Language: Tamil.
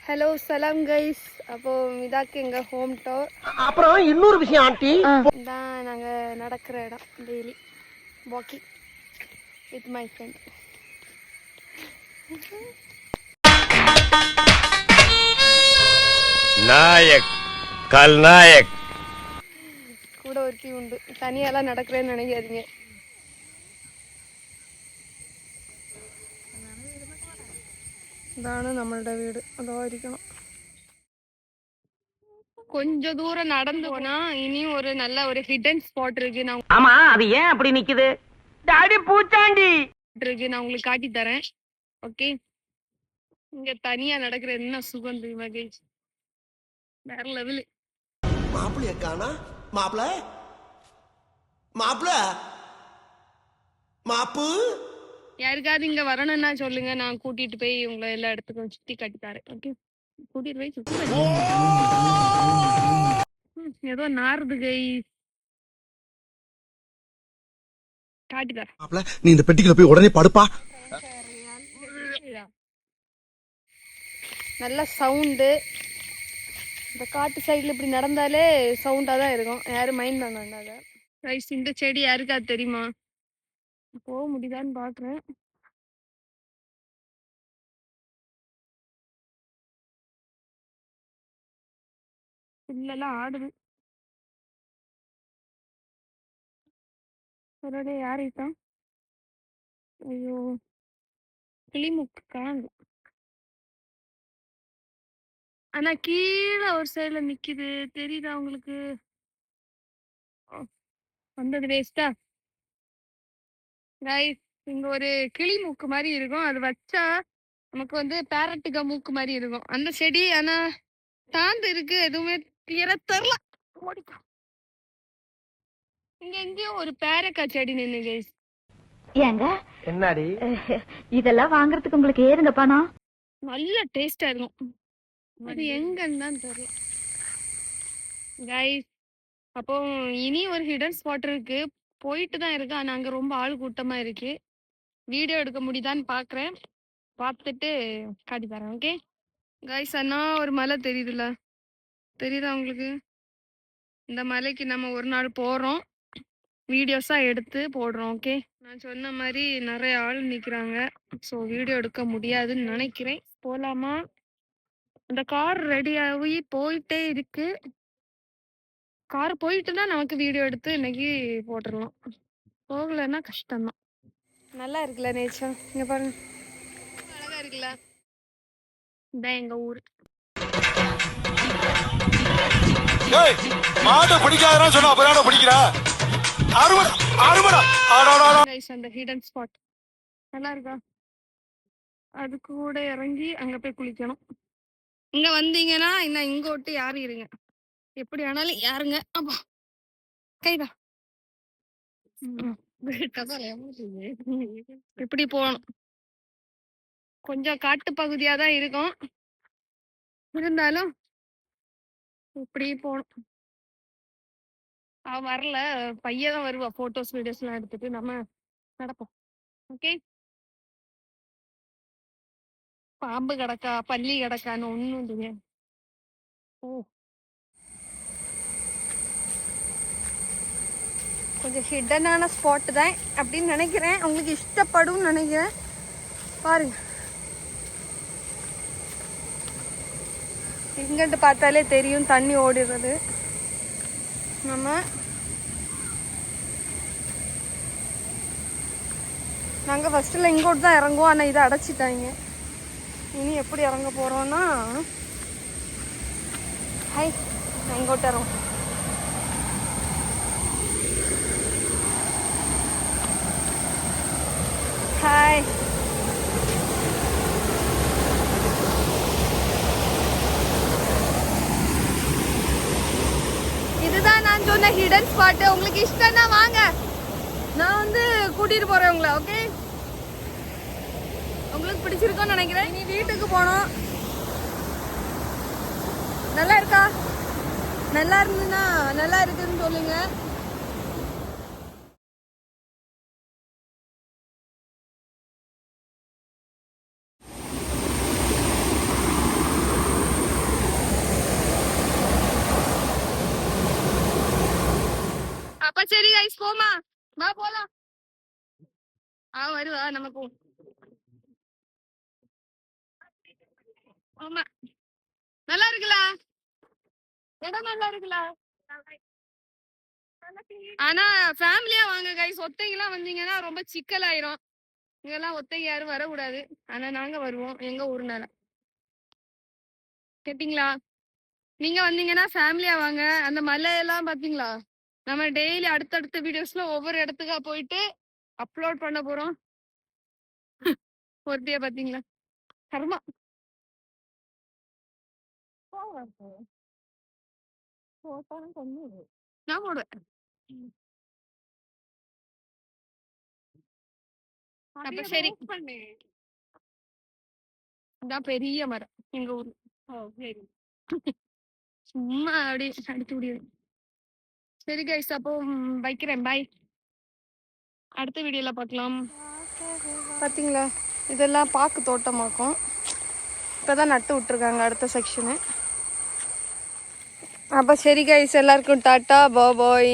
ஹலோ சலாம் கைஸ். அப்போ இதாக்கு எங்க ஹோம் டோர். அப்புறம் இன்னொரு விஷயம் ஆண்டி, தான் நாங்க நடக்கிற இடம். Daily walking with my friend. Nayak Khalnayak கூட ஒருத்தி உண்டு. தனியாலாம் நடக்கிறேன்னு நினைக்காதீங்க. இதான நம்மளோட வீடு. அதோ இருக்கணும். கொஞ்ச தூரம் நடந்து போனா இனியும் ஒரு நல்ல ஒரு ஹிடன் ஸ்பாட் இருக்கு. ஆமா அது ஏன் அப்படி நிக்குது? டாடி பூச்சாண்டி நான் உங்களுக்கு காட்டி தரேன். ஓகே, இங்க தனியா நடக்கிற என்ன சுகம் தெரியுமா கைஸ்? வேற லெவலு. மாப்பிள்ளைய காணா? மாப்பிள்ள மாப்பிள்ள மாப்பு யாருக்காவது இங்க வரணும்னா சொல்லுங்க, நான் கூட்டிட்டு போய் உங்களை எல்லா இடத்துக்கும் சுத்தி காட்டி தரேன். ஓகே, கூட்டிட்டு போய் சுத்தி ஏதோ நாறுது கை காட்டி தரேன். மாப்பிள்ள நீ இந்த பெட்டிக்குள்ள போய் உடனே படுப்பா. நல்ல சவுண்டு. இந்த காட்டு சைடுல இப்படி நடந்தாலே சவுண்டா தான் இருக்கும். யாரும் மைண்ட் பண்ண வேண்டாங்க ரைஸ். இந்த செடி யாருக்காவது தெரியுமா? போக முடியுதான்னு பாக்குறேன். புல்லெல்லாம் ஆடுது. அவரோட யாரைத்தான்? ஐயோ, கிளிமுக்கு காணும். ஆனா கீழே ஒரு சைடுல நிக்குது, தெரியுதா உங்களுக்கு? வந்தது வேஸ்டா ரைஸ். இங்க ஒரு கிளி மூக்கு மாதிரி இருக்கும். அது வச்சா நமக்கு வந்து பேரட்டுக மூக்கு மாதிரி இருக்கும் அந்த செடி. ஆனா தாந்து இருக்கு, எதுவுமே கிளியரா தெரியல. இங்க எங்கேயோ ஒரு பேரக்காய் செடி நின்னு கைஸ். ஏங்க என்னடி இதெல்லாம் வாங்குறதுக்கு உங்களுக்கு ஏதுங்க பணம்? நல்ல டேஸ்டா இருக்கும். அது எங்கன்னு தான் தெரியல கைஸ். அப்போ இனி ஒரு ஹிடன் ஸ்பாட் இருக்கு, போயிட்டு தான் இருக்கு. ஆனா அங்க ரொம்ப ஆள் கூட்டமா இருக்கு. வீடியோ எடுக்க முடியுதான்னு பாக்குறேன். பார்த்துட்டு காட்டி தரேன். Okay guys. அண்ணா ஒரு மலை தெரியுதுல்ல, தெரியுதா உங்களுக்கு? இந்த மலைக்கு நம்ம ஒரு நாள் போறோம், வீடியோஸா எடுத்து போடுறோம். ஓகே, நான் சொன்ன மாதிரி நிறைய ஆள் நிக்கிறாங்க. ஸோ வீடியோ எடுக்க முடியாதுன்னு நினைக்கிறேன். போலாமா? அந்த கார் ரெடி ஆகி போயிட்டே இருக்கு. கார் போயிட்டுனா நமக்கு வீடியோ எடுத்து இன்னைக்கு போட்டுடலாம். போகலைன்னா கஷ்டம்தான். நல்லா இருக்குல்ல நேச்சர்? இங்க பாருங்க, அழகா இருக்குல்ல? இதான் எங்க ஊரு. மாட்டை பிடிக்காதான் சொன்னா அப்புறம் பிடிக்கிறா. அந்த ஹிடன் ஸ்பாட் நல்லா இருக்கா? அது கூட இறங்கி அங்க போய் குளிக்கணும். இங்க வந்தீங்கன்னா இன்னும் இங்க விட்டு யாரும் இருங்க, எப்படி ஆனாலும் யாருங்க. அப்பா கைதா இப்படி போகணும். கொஞ்சம் காட்டு பகுதியா தான் இருக்கும், இருந்தாலும் இப்படி போகணும். அவ வரல, பையதான் வருவா போட்டோஸ் வீடியோஸ் எல்லாம் எடுத்துட்டு. நம்ம நடப்போம். ஓகே, பாம்பு கிடக்கா பள்ளி கிடக்கான்னு ஒண்ணும் தெரியாது. ஓ, கொஞ்சம் ஹிடனான ஸ்பாட் தான் அப்படின்னு நினைக்கிறேன். உங்களுக்கு இஷ்டப்படும் நினைக்கிறேன். பாருங்க, இங்கிட்டு பார்த்தாலே தெரியும் தண்ணி ஓடிடுறது. நாங்கள் ஃபர்ஸ்ட்ல இங்கோட்டு தான் இறங்குவோம், ஆனால் இதை அடைச்சிட்டாங்க. இனி எப்படி இறங்க போறோம்னா, ஹை நான் இங்கோட்டு இறங்கும். ஹாய், இதுதான் நான் சொன்ன ஹிடன் ஸ்பாட். உங்களுக்கு இஷ்டம்னா வாங்க, நான் வந்து கூட்டிட்டு போறேன் உங்களை. ஓகே, உங்களுக்கு பிடிச்சிருக்கோன்னு நினைக்கிறேன். இனி வீட்டுக்கு போனோம். நல்லா இருக்கா? நல்லா இருந்துன்னா நல்லா இருக்குன்னு சொல்லுங்க. சரி கைஸ் போமா, வா போலாம். வருவா நம்ம போ. ஆமா நல்லா இருக்குல்ல, இடம் நல்லா இருக்குல்ல. ஆனா ஃபேமிலியா வாங்க கைஸ், ஒத்தைங்கெல்லாம் வந்தீங்கன்னா ரொம்ப சிக்கல் ஆயிரும். இங்கெல்லாம் ஒத்தைங்க யாரும் வரக்கூடாது. ஆனா நாங்க வருவோம் எங்க ஊர்னால. கேட்டீங்களா? நீங்க வந்தீங்கன்னா ஃபேமிலியா வாங்க. அந்த மலையெல்லாம் பாத்தீங்களா? நம்ம டெய்லி அடுத்தடுத்த வீடியோஸ்ல ஒவ்வொரு இடத்துக்கா போயிட்டு அப்லோட் பண்ண போறோம். ஒருத்திய பாத்தீங்களா? கர்மா. நான் போடுவேன். அப்ப சரி, இதான் பெரிய மரம் எங்க ஊர்ல. சும்மா அப்படியே அடிச்சு முடியுது. சரி கைஸ், அப்போ வைக்கிறேன், பாய். அடுத்த வீடியோல பார்க்கலாம். பாத்தீங்களா, இதெல்லாம் பாக்கு தோட்டமாக்கும். இப்பதான் நட்டு விட்டுருக்காங்க அடுத்த செக்ஷனு. அப்போ சரி கைஸ், எல்லாருக்கும் டாட்டா பாய்.